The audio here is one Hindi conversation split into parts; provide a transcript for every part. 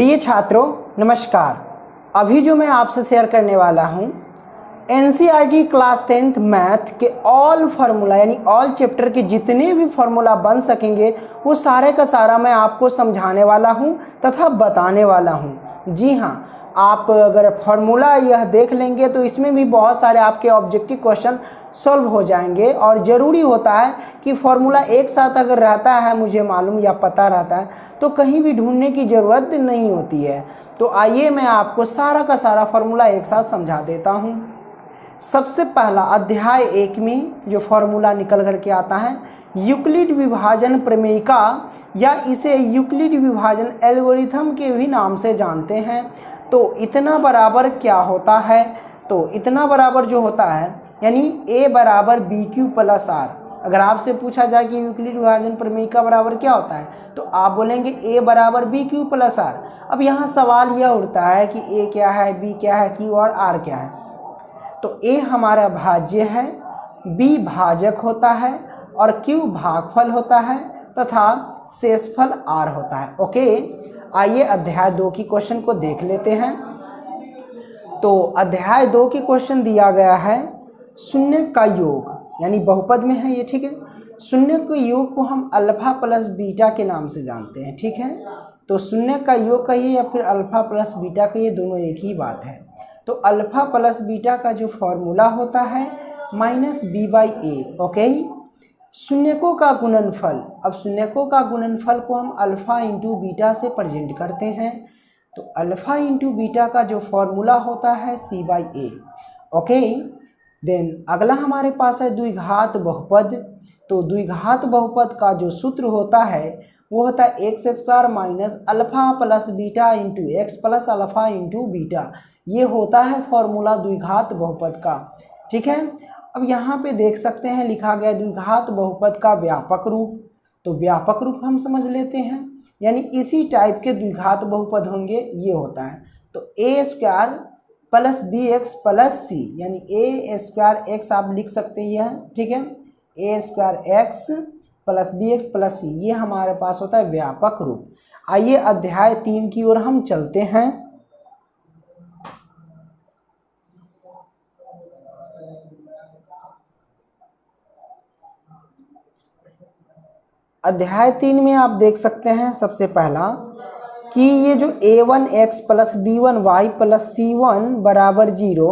प्रिय छात्रों नमस्कार। अभी जो मैं आपसे शेयर करने वाला हूँ एनसीईआरटी क्लास 10th मैथ के ऑल फार्मूला यानी ऑल चैप्टर के जितने भी फार्मूला बन सकेंगे वो सारे का सारा मैं आपको समझाने वाला हूँ तथा बताने वाला हूँ। जी हाँ, आप अगर फार्मूला यह देख लेंगे तो इसमें भी बहुत सारे आपके ऑब्जेक्टिव क्वेश्चन सॉल्व हो जाएंगे। और ज़रूरी होता है कि फार्मूला एक साथ अगर रहता है, मुझे मालूम या पता रहता है, तो कहीं भी ढूंढने की ज़रूरत नहीं होती है। तो आइए मैं आपको सारा का सारा फार्मूला एक साथ समझा देता हूँ। सबसे पहला अध्याय 1 में जो फार्मूला निकल करके आता है, यूक्लिड विभाजन प्रमेयिका या इसे यूक्लिड विभाजन एल्गोरिथम के भी नाम से जानते हैं। तो इतना बराबर क्या होता है? तो इतना बराबर जो होता है यानी a बराबर बी क्यू प्लस आर। अगर आपसे पूछा जाए कि यूक्लिड विभाजन प्रमेयिका बराबर क्या होता है तो आप बोलेंगे a बराबर बी क्यू प्लस आर। अब यहाँ सवाल यह उठता है कि a क्या है, b क्या है, q और r क्या है। तो a हमारा भाज्य है, b भाजक होता है और q भागफल होता है तथा शेषफल r होता है। ओके, आइए अध्याय 2 की क्वेश्चन को देख लेते हैं। तो अध्याय 2 की क्वेश्चन दिया गया है शून्य का योग यानी बहुपद में है ये, ठीक है। शून्य के योग को हम अल्फा प्लस बीटा के नाम से जानते हैं, ठीक है। तो शून्य का योग कहिए या फिर अल्फा प्लस बीटा कहिए, दोनों एक ही बात है। तो अल्फा प्लस बीटा का जो फॉर्मूला होता है -b/a। ओके, शून्यकों का गुणनफल। अब शून्यकों का गुणनफल को हम अल्फा इंटू बीटा से प्रेजेंट करते हैं। तो अल्फा इंटू बीटा का जो फॉर्मूला होता है c/a। ओके, देन अगला हमारे पास है द्विघात बहुपद। तो द्विघात बहुपद का जो सूत्र होता है वो होता है x² minus alpha plus beta into x plus alpha into beta. ये होता है फॉर्मूला द्विघात बहुपद का, ठीक है। अब यहाँ पे देख सकते हैं लिखा गया द्विघात बहुपद का व्यापक रूप। तो व्यापक रूप हम समझ लेते हैं, यानी इसी टाइप के द्विघात बहुपद होंगे, ये होता है। तो a² plus bx plus c यानी a² x आप लिख सकते हैं, ठीक है। a² x plus bx plus c ये हमारे पास होता है व्यापक रूप। आइए अध्याय 3 की ओर हम चलते हैं। अध्याय 3 में आप देख सकते हैं सबसे पहला कि ये जो a1x plus b1y plus c1 बराबर 0,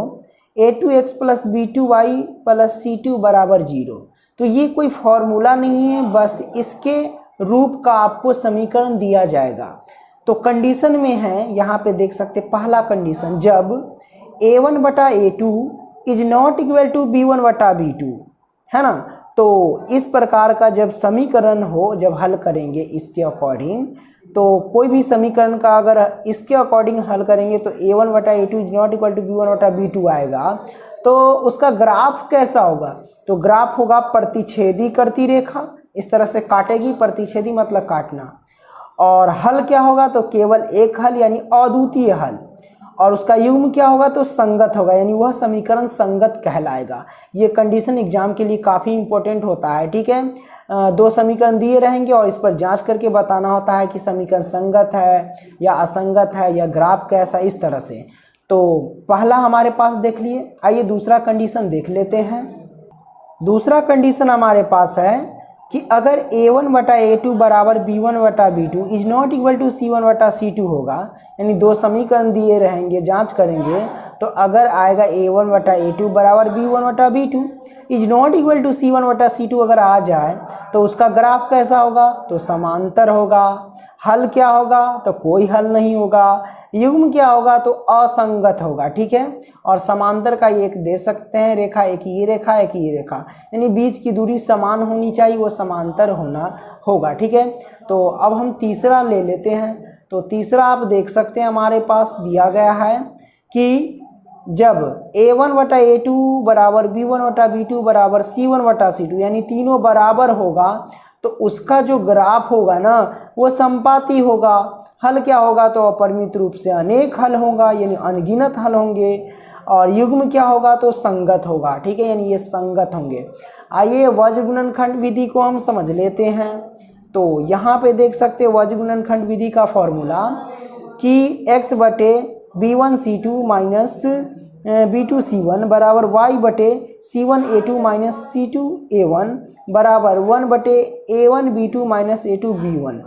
a2x plus b2y plus c2 बराबर 0। तो ये कोई फॉर्मूला नहीं है, बस इसके रूप का आपको समीकरण दिया जाएगा। तो कंडीशन में है, यहाँ पे देख सकते पहला कंडीशन, जब a1/a2 is not equal to b1/b2, है ना। तो इस प्रकार का जब समीकरण हो, जब हल करेंगे इसके अकॉर्डिंग, तो कोई भी समीकरण का अगर इसके अकॉर्डिंग हल करेंगे तो a1/a2 is not equal to b1/b2 आएगा। तो उसका ग्राफ कैसा होगा? तो ग्राफ होगा प्रतिच्छेदी करती रेखा, इस तरह से काटेगी, प्रतिच्छेदी मतलब काटना। और हल क्या होगा? तो केवल एक हल यानी अद्वितीय हल। और उसका युग्म क्या होगा? तो संगत होगा, यानी वह समीकरण संगत कहलाएगा। ये कंडीशन एग्जाम के लिए काफ़ी इंपॉर्टेंट होता है, ठीक है। 2 समीकरण दिए रहेंगे और इस पर जांच करके बताना होता है कि समीकरण संगत है या असंगत है या ग्राफ कैसा, इस तरह से। तो पहला हमारे पास देख लिए। आइए दूसरा कंडीशन देख लेते हैं। दूसरा कंडीशन हमारे पास है कि अगर a1/a2 बराबर b1/b2 is not equal to c1/c2 होगा, यानी 2 समीकरण दिए रहेंगे, जांच करेंगे तो अगर आएगा a1/a2 बराबर b1/b2 is not equal to c1/c2 अगर आ जाए तो उसका ग्राफ कैसा होगा? तो समांतर होगा। हल क्या होगा? तो कोई हल नहीं होगा। युग्म क्या होगा? तो असंगत होगा, ठीक है। और समांतर का एक दे सकते हैं रेखा, एक ये रेखा, एक ये रेखा, यानी बीच की दूरी समान होनी चाहिए, वो समांतर होना होगा, ठीक है। तो अब हम तीसरा ले लेते हैं। तो तीसरा आप देख सकते हैं हमारे पास दिया गया है कि जब a1/a2 बराबर b1/b2 बराबर c1/c2 यानी तीनों बराबर होगा तो उसका जो ग्राफ होगा ना वो संपाती होगा। हल क्या होगा? तो अपरिमित रूप से अनेक हल होगा, यानी अनगिनत हल होंगे। और युग्म क्या होगा? तो संगत होगा, ठीक है, यानी ये संगत होंगे। आइए वज्र गुणनखंड विधि को हम समझ लेते हैं। तो यहाँ पे देख सकते हैं वज्र गुणनखंड विधि का फॉर्मूला कि x बटे B1C2 माइनस B2C1 बराबर y बटे C1A2 माइनस C2A1 बराबर 1 बटे A1B2 माइनस A2B1।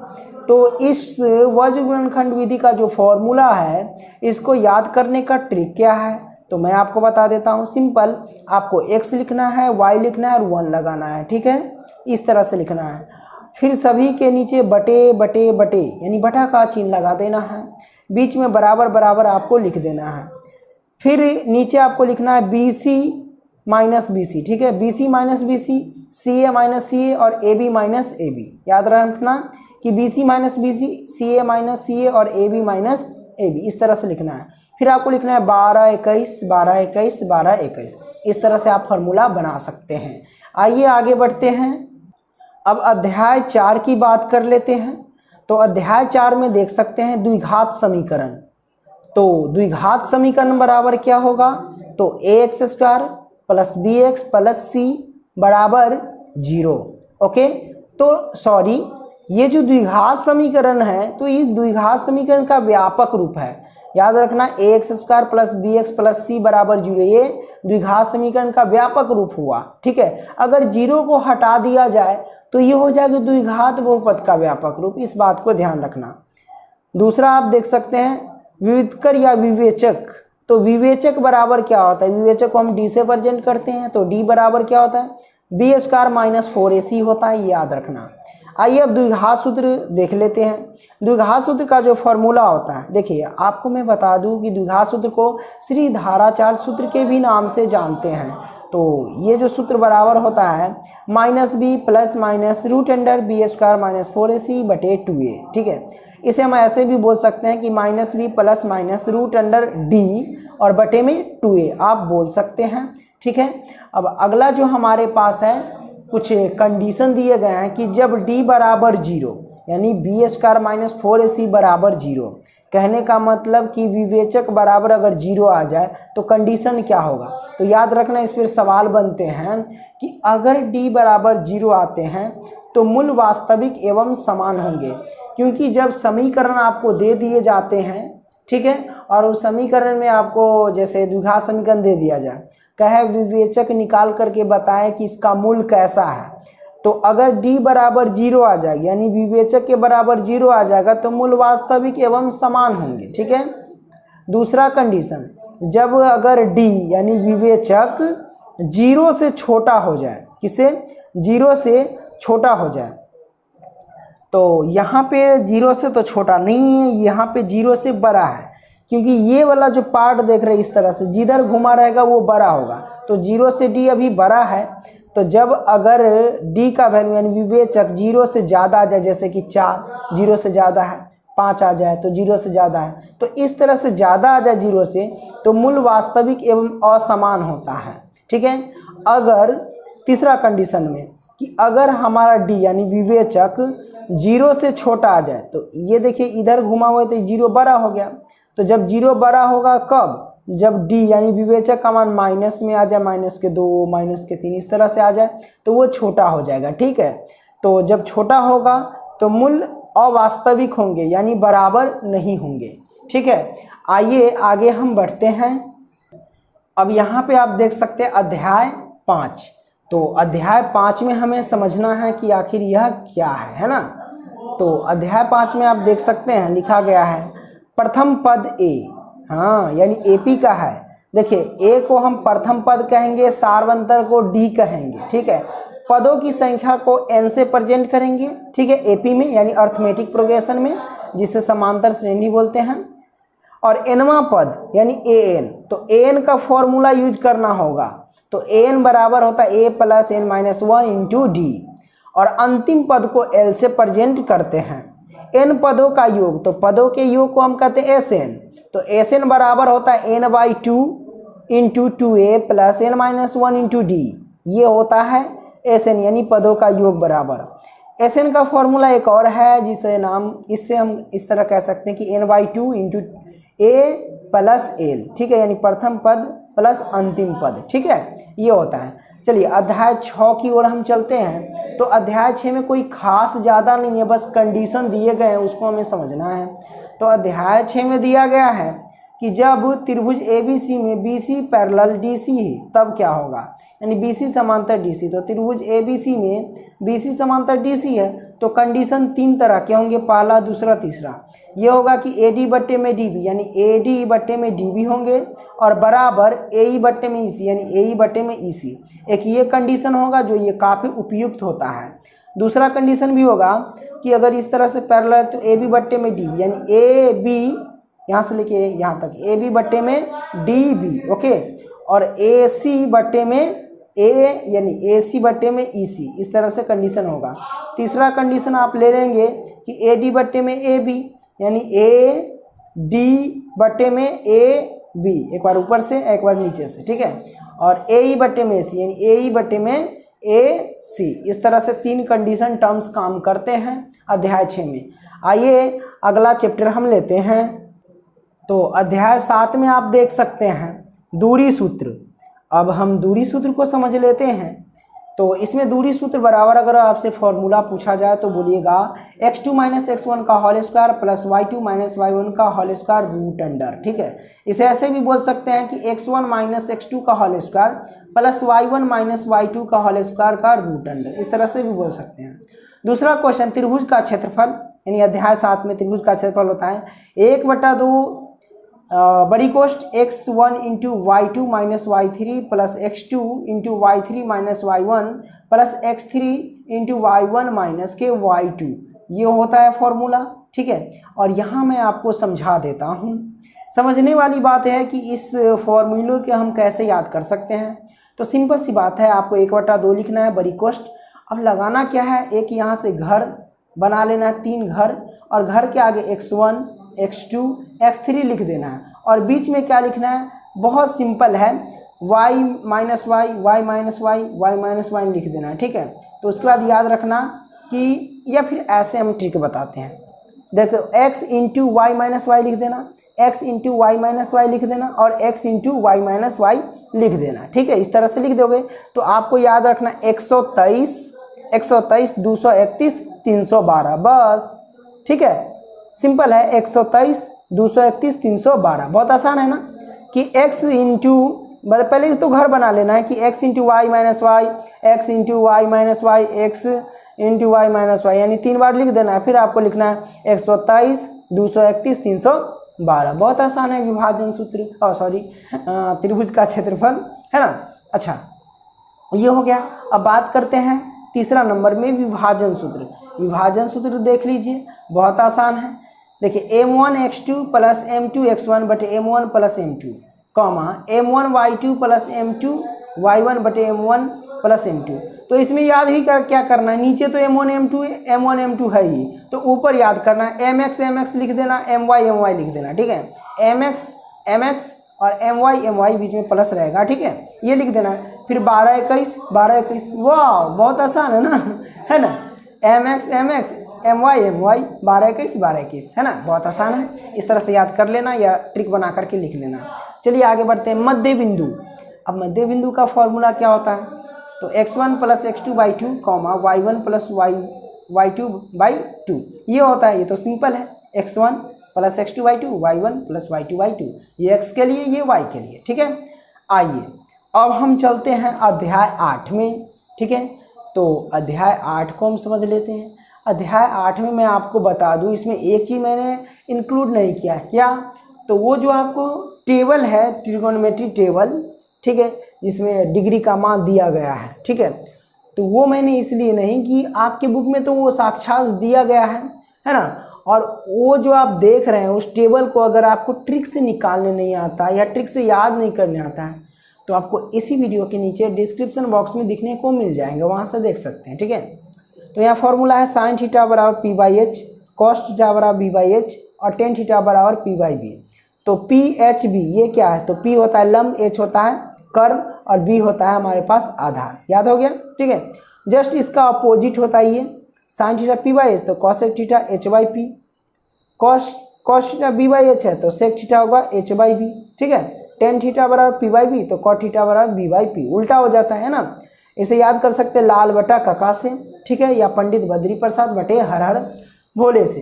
तो इस वज्र गुणनखंड विधि का जो फॉर्मूला है इसको याद करने का ट्रिक क्या है, तो मैं आपको बता देता हूँ। सिंपल, आपको x लिखना है, y लिखना है और 1 लगाना है, ठीक है, इस तरह से लिखना है। फिर सभी के नीचे बटे बटे बटे यानी बटा का चिन्ह लगा देना है, बीच में बराबर बराबर आपको लिख देना है। फिर नीचे आपको लिखना है BC माइनस BC, ठीक है, BC minus BC, CA minus CA और AB माइनस AB। याद रखना कि BC minus BC, CA minus CA और AB माइनस AB, इस तरह से लिखना है। फिर आपको लिखना है 12 21 12 21 12 21। इस तरह से आप फार्मूला बना सकते हैं। आइए आगे बढ़ते हैं। अब अध्याय 4 की बात कर लेते हैं। तो अध्याय 4 में देख सकते हैं द्विघात समीकरण। तो द्विघात समीकरण बराबर क्या होगा, तो ax square plus bx plus c बराबर 0। ओके, तो सॉरी, ये जो द्विघात समीकरण है तो इस द्विघात समीकरण का व्यापक रूप है। याद रखना ax square plus bx plus c बराबर 0, ये द्विघात समीकरण का व्यापक रूप हुआ, ठीक है। अगर 0 को हटा दिया जाए तो ये हो जाएगा द्विघात बहुपद का व्यापक रूप, इस बात को ध्यान रखना। दूसरा आप देख सकते हैं विविधकर या विवेचक। तो विवेचक बराबर क्या होता है, विवेचक को हम d से प्रेजेंट करते हैं, तो d बराबर क्या होता है, b स्क्वायर माइनस 4ac होता है, याद रखना। आइए अब द्विघात सूत्र देख लेते हैं। द्विघात सूत्र का जो फॉर्मूला होता है, देखिए आपको मैं बता दूं कि द्विघात सूत्र को श्री धाराचार्य सूत्र के भी नाम से जानते हैं। तो ये जो सूत्र बराबर होता है minus B plus minus root under B square minus 4ac बटे 2a, ठीक है। इसे हम ऐसे भी बोल सकते हैं कि minus B plus minus root under D और बटे में 2a आप बोल सकते हैं, ठीक है। अब अगला जो हमारे पास है, कुछ कंडीशन दिए गए हैं कि जब d बराबर 0 यानी बी स्क्वायर माइनस 4ac बराबर 0, कहने का मतलब कि विवेचक बराबर अगर 0 आ जाए तो कंडीशन क्या होगा। तो याद रखना, इस पर सवाल बनते हैं कि अगर d बराबर 0 आते हैं तो मूल वास्तविक एवं समान होंगे, क्योंकि जब समीकरण आपको दे दिए जाते हैं, ठीक है, और उस समीकरण में आपको जैसे द्विघात समीकरण दे दिया जाए, कहे विवेचक निकाल करके बताएं कि इसका मूल कैसा है, तो अगर d बराबर 0 आ जाएगा यानी विवेचक के बराबर 0 आ जाएगा तो मूल वास्तविक एवं समान होंगे, ठीक है। दूसरा कंडीशन, जब अगर d यानी विवेचक 0 से छोटा हो जाए, किसे, 0 से छोटा हो जाए, तो यहाँ पे 0 से तो छोटा नहीं है, यहाँ पे 0 से बड़ा है, क्योंकि ये वाला जो पार्ट देख रहे हैं इस तरह से जिधर घुमा रहेगा वो बड़ा होगा। तो 0 से d अभी बड़ा है, तो जब अगर d का वैल्यू यानी विवेचक 0 से ज़्यादा आ जाए, जैसे कि 4 0 से ज़्यादा है, 5 आ जाए तो 0 से ज़्यादा है, तो इस तरह से ज़्यादा आ जाए 0 से, तो मूल वास्तविक एवं असमान होता है, ठीक है। अगर तीसरा कंडीशन में कि अगर हमारा d यानी विवेचक 0 से छोटा आ जाए, तो ये देखिए इधर घुमा हुआ है तो 0 बड़ा हो गया। तो जब 0 बड़ा होगा कब, जब d यानी विवेचक का मान माइनस में आ जाए, माइनस के 2 माइनस के 3 इस तरह से आ जाए, तो वो छोटा हो जाएगा, ठीक है। तो जब छोटा होगा तो मूल अवास्तविक होंगे यानी बराबर नहीं होंगे, ठीक है। आइए आगे हम बढ़ते हैं। अब यहाँ पे आप देख सकते हैं अध्याय 5। तो अध्याय 5 में हमें समझना है कि आखिर यह क्या है ना। तो अध्याय 5 में आप देख सकते हैं लिखा गया है प्रथम पद a, हाँ यानी AP का है। देखिए a को हम प्रथम पद कहेंगे, सारवंतर को d कहेंगे, ठीक है। पदों की संख्या को n से प्रेजेंट करेंगे, ठीक है, AP में यानी अर्थमेटिक प्रोग्रेशन में, जिसे समांतर श्रेणी बोलते हैं। और nवां पद यानी an, तो an का फॉर्मूला यूज करना होगा। तो an बराबर होता है a plus n minus 1 into D, और अंतिम पद को l से प्रेजेंट करते हैं। n पदों का योग, तो पदों के योग को हम कहते हैं Sn, तो Sn बराबर होता है n by 2 into 2a plus n minus 1 into D, ये होता है Sn यानी पदों का योग बराबर। Sn का फॉर्मूला एक और है जिसे नाम, इससे हम इस तरह कह सकते हैं कि n by 2 into a plus l, ठीक है, यानी प्रथम पद प्लस अंतिम पद, ठीक है, ये होता है। चलिए अध्याय 6 की ओर हम चलते हैं। तो अध्याय 6 में कोई खास ज़्यादा नहीं है, बस कंडीशन दिए गए हैं उसको हमें समझना है। तो अध्याय 6 में दिया गया है कि जब त्रिभुज ABC में BC पैरेलल DC है तब क्या होगा, यानी BC समांतर DC। तो त्रिभुज ABC में BC समांतर DC है तो कंडीशन 3 तरह के होंगे, पहला, दूसरा, तीसरा। ये होगा कि AD बट्टे में DB यानी AD बट्टे में DB होंगे और बराबर AE बट्टे में EC यानी AE बट्टे में EC। एक ये कंडीशन होगा जो ये काफ़ी उपयुक्त होता है। दूसरा कंडीशन भी होगा कि अगर इस तरह से पैरेलल है तो AB बट्टे में DB यानी AB यहाँ से लेके यहाँ तक AB बट्टे में DB, ओके, और AC बट्टे में A यानी AC बट्टे में EC, इस तरह से कंडीशन होगा। तीसरा कंडीशन आप ले लेंगे कि AD बट्टे में AB यानी AD बट्टे में AB, एक बार ऊपर से एक बार नीचे से, ठीक है, और AE बट्टे में AC यानी AE बट्टे में AC। इस तरह से 3 कंडीशन टर्म्स काम करते हैं अध्याय 6 में। आइए अगला चैप्टर हम लेते हैं। तो अध्याय 7 में आप देख सकते हैं दूरी सूत्र। अब हम दूरी सूत्र को समझ लेते हैं। तो इसमें दूरी सूत्र बराबर अगर आपसे फॉर्मूला पूछा जाए तो बोलिएगा x2 माइनस x1 का whole square plus y2 minus y1 का होल स्क्वायर रूट अंडर, ठीक है। इसे ऐसे भी बोल सकते हैं कि x1 माइनस x2 का whole square plus y1 minus y2 का होल स्क्वायर का रूट अंडर, इस तरह से भी बोल सकते हैं। दूसरा क्वेश्चन, त्रिभुज का क्षेत्रफल, यानी अध्याय 7 में त्रिभुज का क्षेत्रफल होता है 1/2 बड़ी कोष्ट x1 into y2 minus y3 plus x2 into y3 minus y1 plus x3 into y1 minus के y2, ये होता है फॉर्मूला, ठीक है। और यहाँ मैं आपको समझा देता हूँ। समझने वाली बात है कि इस फॉर्मूले के हम कैसे याद कर सकते हैं। तो सिंपल सी बात है, आपको 1/2 लिखना है बड़ी कोष्ट। अब लगाना क्या है, एक यहाँ से घर बना लेना है, 3 घर, और घर के आगे x1 x2 x3 लिख देना है, और बीच में क्या लिखना है, बहुत सिंपल है, y minus Y, Y minus Y, Y minus Y लिख देना है, ठीक है। तो उसके बाद याद रखना कि, या फिर ऐसे हम ट्रिक बताते हैं, देखो x into Y minus Y लिख देना, x into Y minus Y लिख देना, और x into Y minus Y लिख देना, ठीक है। इस तरह से लिख दोगे तो आपको याद रखना 123, 231, 312, बस, ठीक है। सिंपल है, 123, 231, 312, बहुत आसान है ना। कि x इंटू, मतलब पहले तो घर बना लेना है कि x into Y minus Y, X into Y minus Y, X into Y minus Y, यानी 3 बार लिख देना है। फिर आपको लिखना है 123, 231, 312, बहुत आसान है विभाजन सूत्र, त्रिभुज का क्षेत्रफल, है ना। अच्छा, ये हो गया। अब बात करते हैं तीसरा नंबर में विभाजन सूत्र। विभाजन सूत्र देख लीजिए, बहुत आसान है। देखिए m1 x2 plus m2 x1 बटे m1 plus m2, comma m1 y2 plus m2 y1 बटे m1 प्लस m2। तो इसमें याद ही क्या करना है, नीचे तो m1 m2 है ही, तो ऊपर याद करना है mx लिख देना, my लिख देना, ठीक है। mx और my बीच में प्लस रहेगा, ठीक है, ये लिख देना है। फिर 12 21, वाह बहुत आसान है ना, है ना। mx my 12 21, है ना, बहुत आसान है। इस तरह से याद कर लेना या ट्रिक बना करके लिख लेना। चलिए आगे बढ़ते हैं। मध्य बिंदु। अब मध्य बिंदु का फॉर्मूला क्या होता है, तो x1 plus x2 by 2, comma y1 plus y2 by 2, ये होता है। ये तो सिंपल है, x1 plus x2 by 2, y1 plus y2 by 2, ये x के लिए, ये y के लिए, ठीक है। आइए अब हम चलते हैं अध्याय 8 में, ठीक है। तो अध्याय 8 को हम समझ लेते हैं। अध्याय 8 में मैं आपको बता दूं, इसमें एक चीज़ मैंने इंक्लूड नहीं किया, क्या, तो वो जो आपको टेबल है, ट्रिगोनोमेट्री टेबल, ठीक है, जिसमें डिग्री का मान दिया गया है, ठीक है। तो वो मैंने इसलिए नहीं कि आपके बुक में तो वो साक्षात दिया गया है ना। और वो जो आप देख रहे हैं उस टेबल को अगर आपको ट्रिक से निकालने नहीं आता या ट्रिक से याद नहीं करने आता है तो आपको इसी वीडियो के नीचे डिस्क्रिप्शन बॉक्स में दिखने को मिल जाएंगे, वहाँ से देख सकते हैं, ठीक है। तो यहाँ फॉर्मूला है साइन थीटा बराबर P by H, cos theta बराबर बी बाई एच, और टेन थीटा बराबर पी बाई बी। तो पी एच बी ये क्या है, तो पी होता है लंब, एच होता है कर्व, और बी होता है हमारे पास आधार। याद हो गया, ठीक है। जस्ट इसका अपोजिट होता है ये, sine theta P by H तो cosec theta H by P, cos theta B by H है तो सेक थीटा होगा एच बाई बी, ठीक है। टेन थीटा बराबर पी बाई बी तो कॉट थीटा बराबर बी बाई पी, उल्टा हो जाता है ना। इसे याद कर सकते हैं लाल बटा कका से, ठीक है, या पंडित बद्री प्रसाद बटे हर हर भोले से,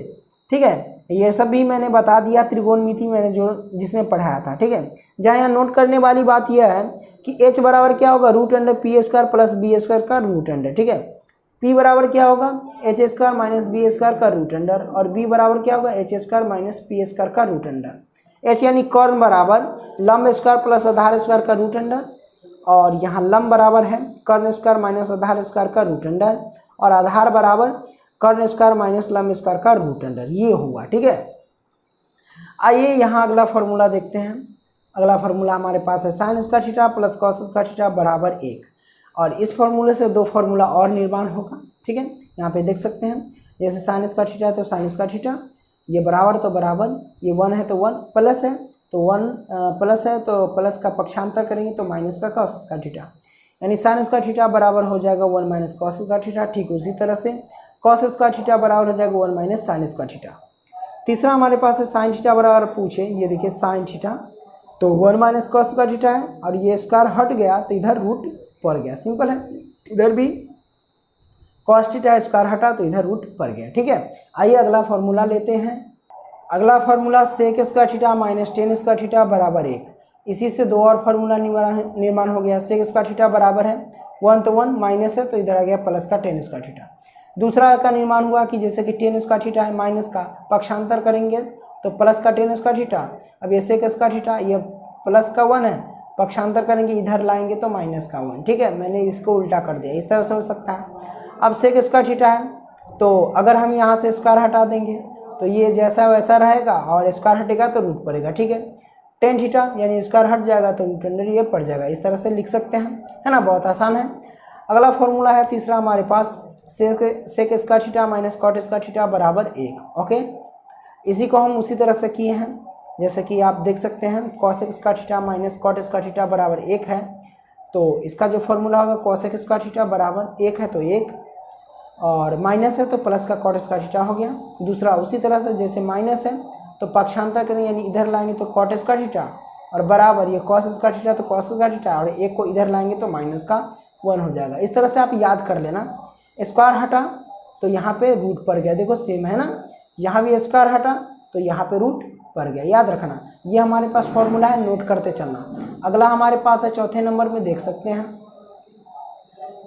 ठीक है। ये सब भी मैंने बता दिया, त्रिकोणमिति मैंने जो जिसमें पढ़ाया था, ठीक है। जहाँ यहाँ नोट करने वाली बात यह है कि h बराबर क्या होगा, root under P square plus B square का रूट अंडर, ठीक है। p बराबर क्या होगा, H square minus B square का रूट अंडर, और b बराबर क्या होगा, H square minus P square का रूट अंडर। h यानी कर्ण बराबर लंब स्क्वायर प्लस आधार स्क्वायर का रूट अंडर, और यहाँ लंब बराबर है कर्ण स्क्वायर माइनस आधार स्क्वायर का रूट अंडर, और आधार बराबर कर्ण स्क्वायर माइनस लंब स्क्वायर का रूट अंडर, ये हुआ, ठीक है। आइए यहाँ अगला फॉर्मूला देखते हैं। अगला फॉर्मूला हमारे पास है sine square theta plus cos square theta बराबर 1, और इस फॉर्मूले से दो फॉर्मूला और निर्माण होगा, ठीक है। यहाँ पे देख सकते हैं, जैसे साइन स्क्वायर थीटा है तो साइन स्क्वायर थीटा, ये बराबर तो बराबर, ये 1 है तो 1, प्लस है तो 1 प्लस है तो प्लस का पक्षांतर करेंगे तो माइनस का कॉस स्क्वायर थीटा, यानी साइन स्क्वायर थीटा बराबर हो जाएगा 1 माइनस कॉस स्क्वायर थीटा। ठीक उसी तरह से कॉस स्क्वायर थीटा बराबर हो जाएगा 1 माइनस साइन स्क्वायर थीटा। तीसरा हमारे पास है साइन थीटा बराबर पूछे, ये देखिए साइन थीटा तो 1 माइनस कॉस स्क्वायर थीटा है, और ये स्क्वायर हट गया तो इधर रूट पड़ गया, सिंपल है। इधर भी कॉस थीटा स्क्वायर हटा तो इधर रूट पड़ गया, ठीक है। आइए अगला फॉर्मूला लेते हैं। अगला formula sec square theta minus tan square theta बराबर 1, इसी से दो और फार्मूला निर्माण हो गया। सेक स्क्वायर थीटा बराबर है 1 तो 1, माइनस है तो इधर आ गया प्लस का टेन स्क्वायर थीटा। दूसरा का निर्माण हुआ कि जैसे कि टेन स्क्वायर थीटा है, माइनस का पक्षांतर करेंगे तो प्लस का टेन स्क्वायर थीटा। अब ये सेक स्क्वायर थीटा, ये प्लस का 1 है, पक्षांतर करेंगे इधर लाएंगे तो माइनस का 1, ठीक है। मैंने इसको उल्टा कर दिया, इस तरह से हो सकता है। अब सेक स्क्वायर थीटा है तो अगर हम यहाँ से स्क्वायर हटा देंगे तो ये जैसा वैसा रहेगा, और स्क्वायर हटेगा तो रूट पड़ेगा, ठीक है। टेन थीटा यानी स्क्वायर हट जाएगा तो रूट अंडर ये पड़ जाएगा, इस तरह से लिख सकते हैं, है ना, बहुत आसान है। अगला फॉर्मूला है तीसरा हमारे पास sec square theta minus cot square theta बराबर 1, ओके। इसी को हम उसी तरह से किए हैं, जैसे कि आप देख सकते हैं cosec square theta minus cot square theta बराबर 1 है, तो इसका जो फॉर्मूला होगा कॉसेक स्क्वायर थीटा बराबर 1 है तो 1, और माइनस है तो प्लस का कॉट स्क्वायर थीटा हो गया। दूसरा उसी तरह से जैसे माइनस है तो पक्षांतर करें यानी इधर लाएंगे तो कॉट स्क्वायर थीटा, और बराबर ये कॉस स्क्वायर थीटा तो कॉस स्क्वायर थीटा, और एक को इधर लाएंगे तो माइनस का 1 हो जाएगा। इस तरह से आप याद कर लेना। स्क्वायर हटा तो यहाँ पे रूट पड़ गया, देखो सेम है ना, यहाँ भी स्क्वायर हटा तो यहाँ पे रूट पड़ गया, याद रखना। ये हमारे पास फॉर्मूला है, नोट करते चलना। अगला हमारे पास है चौथे नंबर में, देख सकते हैं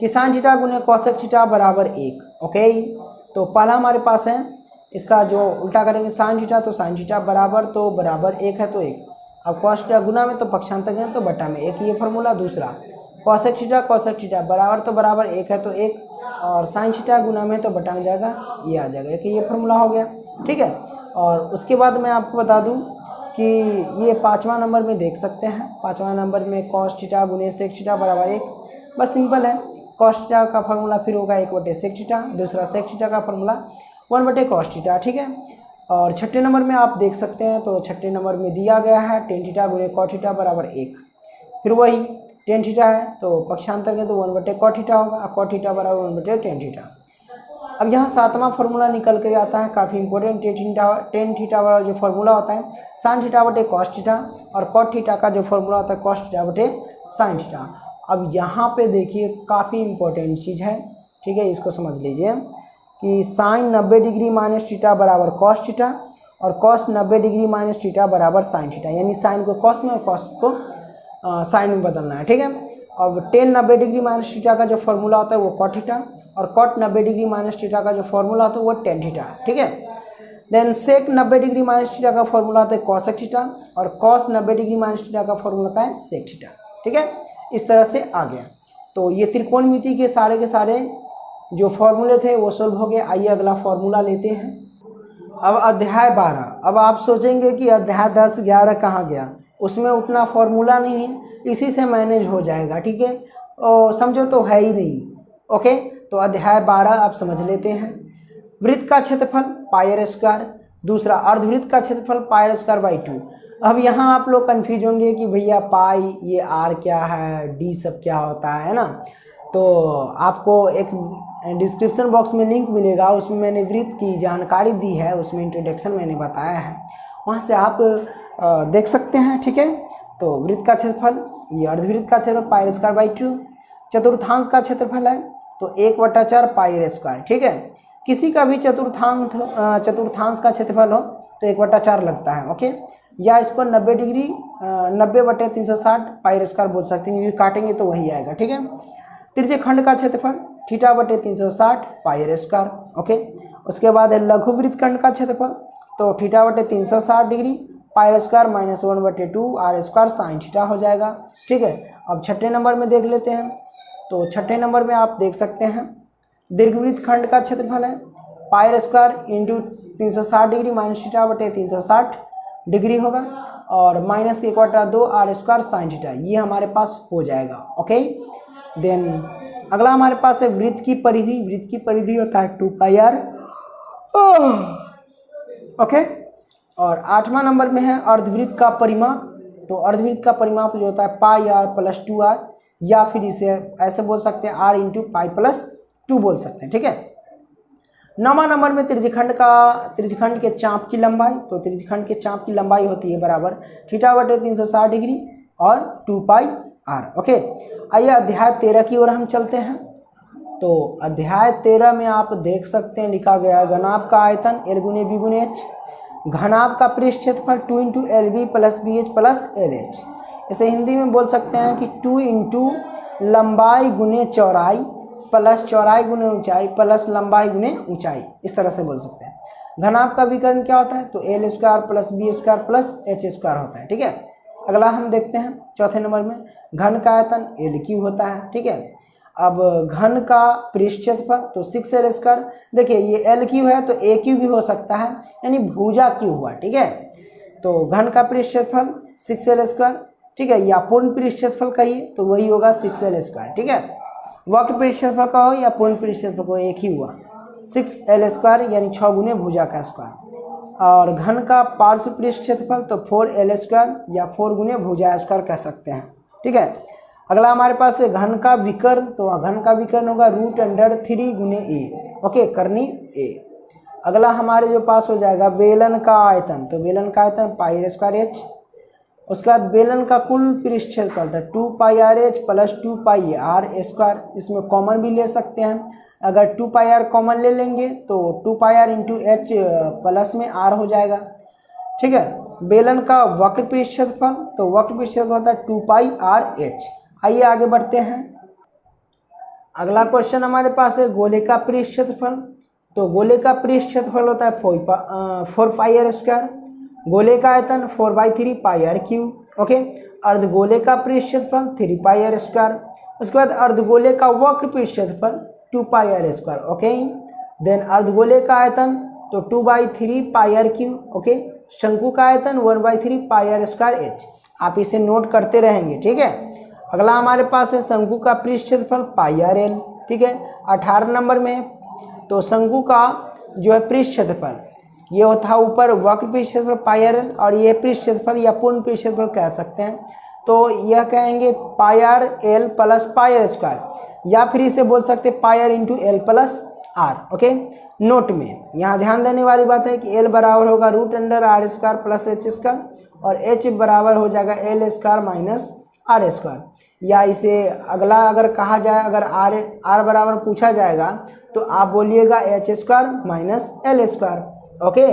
कि साइन थीटा गुने कॉसेक थीटा बराबर 1, ओके। तो पहला हमारे पास है, इसका जो उल्टा करेंगे साइन थीटा तो साइन थीटा बराबर तो बराबर 1 है तो 1, अब कॉस थीटा गुना में तो पक्षांतर करें तो बटा में 1, ये फॉर्मूला। दूसरा कॉसेक थीटा बराबर तो बराबर 1 है तो 1, और साइन थीटा गुना में तो बटा में जाएगा, ये आ जाएगा कि ये फॉर्मूला हो गया, ठीक है। और उसके बाद मैं आपको बता दूं कि ये पाँचवा नंबर में देख सकते हैं, पाँचवा नंबर में कॉस थीटा गुने सेक थीटा बराबर 1, बस सिंपल है। कॉस थीटा का फॉर्मूला फिर होगा 1/सेक थीटा, दूसरा सेक थीटा का फॉर्मूला 1/कॉस थीटा, ठीक है। और छठे नंबर में आप देख सकते हैं, तो छठे नंबर में दिया गया है टेन थीटा गुने कॉट थीटा बराबर 1, फिर वही टेन थीटा है तो पक्षांतर में तो 1/कॉट थीटा होगा, कॉट थीटा बराबर 1/टेन थीटा। अब यहाँ सातवां फार्मूला निकल कर आता है, काफ़ी इंपॉर्टेंट। टेन थीटा वाला जो फार्मूला होता है साइन थीटा बटे कॉस थीटा, और कॉट थीटा का जो फार्मूला होता है कॉस थीटा बटे साइन थीटा। अब यहाँ पे देखिए काफ़ी इंपॉर्टेंट चीज़ है, ठीक है, इसको समझ लीजिए कि साइन 90 डिग्री माइनस थीटा बराबर कॉस थीटा, और कॉस 90 डिग्री माइनस थीटा बराबर साइन थीटा, यानी साइन को कॉस में और कॉस को साइन में बदलना है, ठीक है। अब टेन 90 डिग्री माइनस थीटा का जो फॉर्मूला होता है वो कॉट थीटा, और कॉट 90 डिग्री माइनस थीटा का जो फॉर्मूला होता है वो टेन थीटा, ठीक है। Then seg 90 degree minus theta का फॉर्मूला होता है कॉसेक थीटा, और कॉस 90 डिग्री माइनस थीटा का फॉर्मूला होता है सेक थीटा, ठीक है। इस तरह से आ गया। तो ये त्रिकोणमिति के सारे जो फॉर्मूले थे वो सोल्व हो गए। आइए अगला फॉर्मूला लेते हैं। अब अध्याय 12। अब आप सोचेंगे कि अध्याय 10, 11 कहाँ गया, उसमें उतना फॉर्मूला नहीं है, इसी से मैनेज हो जाएगा, ठीक है। और समझो तो है ही नहीं, ओके। तो अध्याय 12 आप समझ लेते हैं। वृत्त का क्षेत्रफल पाई स्क्वायर, दूसरा अर्धवृत्त का क्षेत्रफल पाई स्क्वायर बाई 2। अब यहाँ आप लोग कन्फ्यूज होंगे कि भैया पाई, ये आर क्या है, डी सब क्या होता है ना। तो आपको एक डिस्क्रिप्शन बॉक्स में लिंक मिलेगा, उसमें मैंने वृत्त की जानकारी दी है, उसमें इंट्रोडक्शन मैंने बताया है, वहाँ से आप देख सकते हैं, ठीक है। तो वृत्त का क्षेत्रफल, ये अर्धवृत्त का क्षेत्रफल पाई स्क्वायर बाई 2, चतुर्थांश का क्षेत्रफल है तो 1/4 पाई स्क्वायर, ठीक है। किसी का भी चतुर्थांश का क्षेत्रफल हो तो 1/4 लगता है। ओके, या इसको 90 डिग्री 90/360 पाई स्क्वायर बोल सकते हैं, क्योंकि काटेंगे तो वही आएगा। ठीक है, त्रिज्य खंड का क्षेत्रफल θ/360 पाई स्क्वायर। ओके, उसके बाद है लघु वृत्त खंड का क्षेत्रफल, तो θ/360 degree pi square minus 1/2 R square sine theta हो जाएगा। ठीक है, अब छठे नंबर में देख लेते हैं। तो छठे नंबर में आप देख सकते हैं दीर्घवृत्त खंड का क्षेत्रफल है pi square into 360 degree minus θ/360 degree होगा और minus 1/2 R square sine theta, ये हमारे पास हो जाएगा। ओके, देन अगला हमारे पास है वृत्त की परिधि। वृत्त की परिधि होता है 2πr। ओके, और 8वां नंबर में है अर्धवृत्त का परिमाप। तो अर्धवृत्त का परिमाप जो होता है πr + 2r, या फिर इसे ऐसे बोल सकते हैं r × π + 2 बोल सकते हैं। ठीक है, 9वां नंबर में त्रिज्यखंड के चाप की लंबाई। तो त्रिज्यखंड के चाप की लंबाई होती है बराबर θ/360 डिग्री और 2πr। ओके, आइए अध्याय 13 की ओर हम चलते हैं। तो अध्याय 13 में आप देख सकते हैं लिखा गया है घनाभ का आयतन L × B × H, घनाभ का पृष्ठ क्षेत्रफल 2 × LB + BH + LH। इसे हिंदी में बोल सकते हैं कि 2 × लंबाई × चौड़ाई प्लस चौड़ाई × ऊंचाई प्लस लंबाई × ऊंचाई, इस तरह से बोल सकते हैं। घनाभ का विकर्ण क्या होता है? तो L² + B² + H² होता है। ठीक है, अगला हम देखते हैं चौथे नंबर में घन का आयतन LQ होता है। ठीक है, अब घन का पृष्ठ क्षेत्रफल तो 6L²। देखिए ये LQ है तो AQ भी हो सकता है, यानी भुजा Q हुआ। ठीक है, तो घन का पृष्ठ क्षेत्रफल 6L²। ठीक है, या पूर्ण पृष्ठ क्षेत्रफल कहिए तो वही होगा 6L²। ठीक है, वक्र पृष्ठ क्षेत्रफल का हो या पूर्ण पृष्ठ क्षेत्रफल को, एक ही हुआ 6L² यानी 6 गुने भुजा का स्क्वायर। और घन का पार्श्व पृष्ठ क्षेत्रफल तो 4L² या 4 गुने भुजा स्क्वायर कह सकते हैं। ठीक है, अगला हमारे पास है घन का विकर्ण। तो घन का विकर्ण होगा √3 × a। ओके, करनी a। अगला हमारे जो पास हो जाएगा बेलन का आयतन। तो बेलन का आयतन πr²h। उसके बाद बेलन का कुल पृष्ठ क्षेत्रफल था 2πrh + 2πr²। इसमें कॉमन भी ले सकते हैं, अगर 2πr कॉमन ले लेंगे तो 2πr × h प्लस में r हो जाएगा। ठीक है, बेलन का वक्र पृष्ठ क्षेत्रफल तो वक्र पृष्ठ क्षेत्रफल होता है 2πrh। आइए आगे बढ़ते हैं। अगला क्वेश्चन हमारे पास है गोले का पृष्ठ क्षेत्रफल। तो गोले का पृष्ठ क्षेत्रफल होता है 4πr²। गोले का आयतन 4/3 πr3। ओके, अर्धगोले का पृष्ठ क्षेत्रफल 3πr²। उसके बाद अर्धगोले का वक्र पृष्ठ क्षेत्रफल 2πr²। ओके, देन अर्धगोले का आयतन तो 2/3 πr3। ओके, शंकु का आयतन 1/3 πr²h। आप इसे नोट करते रहेंगे। ठीक है, अगला हमारे पास है शंकु का पृष्ठ क्षेत्रफल πrl। ठीक है, 18 नंबर में तो शंकु का जो है पृष्ठ क्षेत्रफल ये होता है ऊपर वक्र पृष्ठ क्षेत्रफल πrl और ये पृष्ठ क्षेत्रफल या पूर्ण पृष्ठ क्षेत्रफल कह सकते हैं। तो यह कहेंगे πrl + πr², या फिर इसे बोल सकते हैं πr × l + r। Okay, note में यहाँ ध्यान देने वाली बात है कि l बराबर होगा √r² + h² और h बराबर हो जाएगा l² - r²। या इसे अगला अगर कहा जाए, अगर r बराबर पूछा जाएगा तो आप बोलिएगा h² - l²। ओके,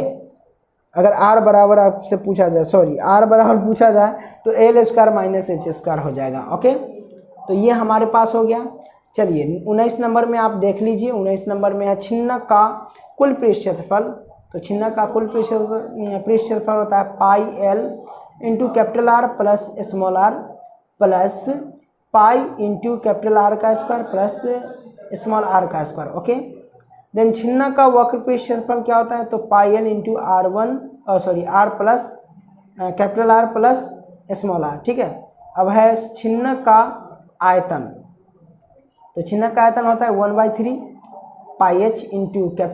अगर r बराबर आपसे पूछा जाए, सॉरी r बराबर पूछा जाए तो l² - h² हो जाएगा। ओके, तो ये हमारे पास हो गया। चलिए 19 नंबर में आप देख लीजिए। 19 नंबर में है छिन्नक का कुल पृष्ठ क्षेत्रफल। तो छिन्नक का कुल पृष्ठ क्षेत्रफल होता है πl × R + r plus pi into R² plus r²। Okay, then छिन्नक का वक्र पृष्ठ क्षेत्रफल क्या होता है? तो πl × r plus R plus r। ठीक है, अब है छिन्नक का आयतन। तो छिन्नक का आयतन होता है 1/3 πh ×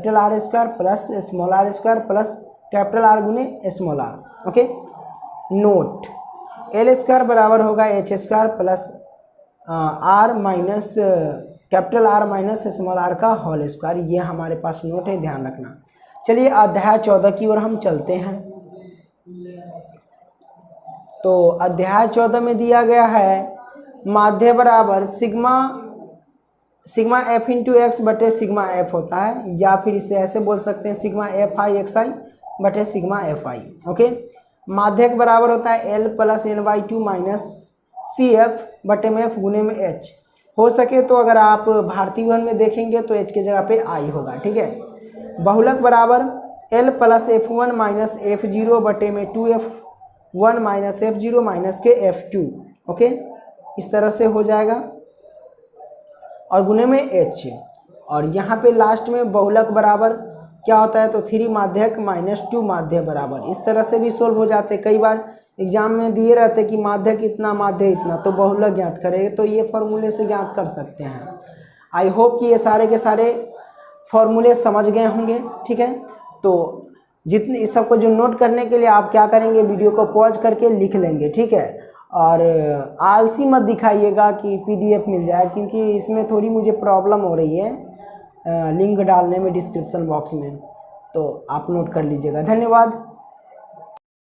R² plus r² plus R गुने r। ओके, नोट L² बराबर होगा h² plus r minus R का होल स्क्वायर। ये हमारे पास नोट है, ध्यान रखना। चलिए अध्याय 14 की ओर हम चलते हैं। तो अध्याय 14 में दिया गया है माध्य बराबर सिग्मा f × x बटे सिग्मा f होता है, या फिर इसे ऐसे बोल सकते हैं सिग्मा fi xi बटे सिग्मा एफ आई। ओके, माध्यक बराबर होता है L plus N by two minus C F बटे में एफ गुने में एच। हो सके तो अगर आप भारतीय वन में देखेंगे तो एच के जगह पे आई होगा, ठीक है। बहुलक बराबर L plus F one minus F zero बटे में two F one minus F zero minus के एफ टू। ओके, इस तरह से हो जाएगा और गुने में एच। और यहाँ पे लास्ट में बहुलक बराबर क्या होता है तो थ्री माध्यक माइनस टू माध्य बराबर, इस तरह से भी सोल्व हो जाते। कई बार एग्जाम में दिए रहते कि माध्यक इतना माध्य इतना, तो बहुलक ज्ञात करें, तो ये फॉर्मूले से ज्ञात कर सकते हैं। आई होप कि ये सारे के सारे फॉर्मूले समझ गए होंगे, ठीक है। तो जितने इस सबको जो नोट करने के लिए आप क्या करेंगे, वीडियो को पॉज करके लिख लेंगे, ठीक है। और आलसी मत दिखाइएगा कि पीडीएफ मिल जाए, क्योंकि इसमें थोड़ी मुझे प्रॉब्लम हो रही है लिंक डालने में डिस्क्रिप्शन बॉक्स में, तो आप नोट कर लीजिएगा। धन्यवाद।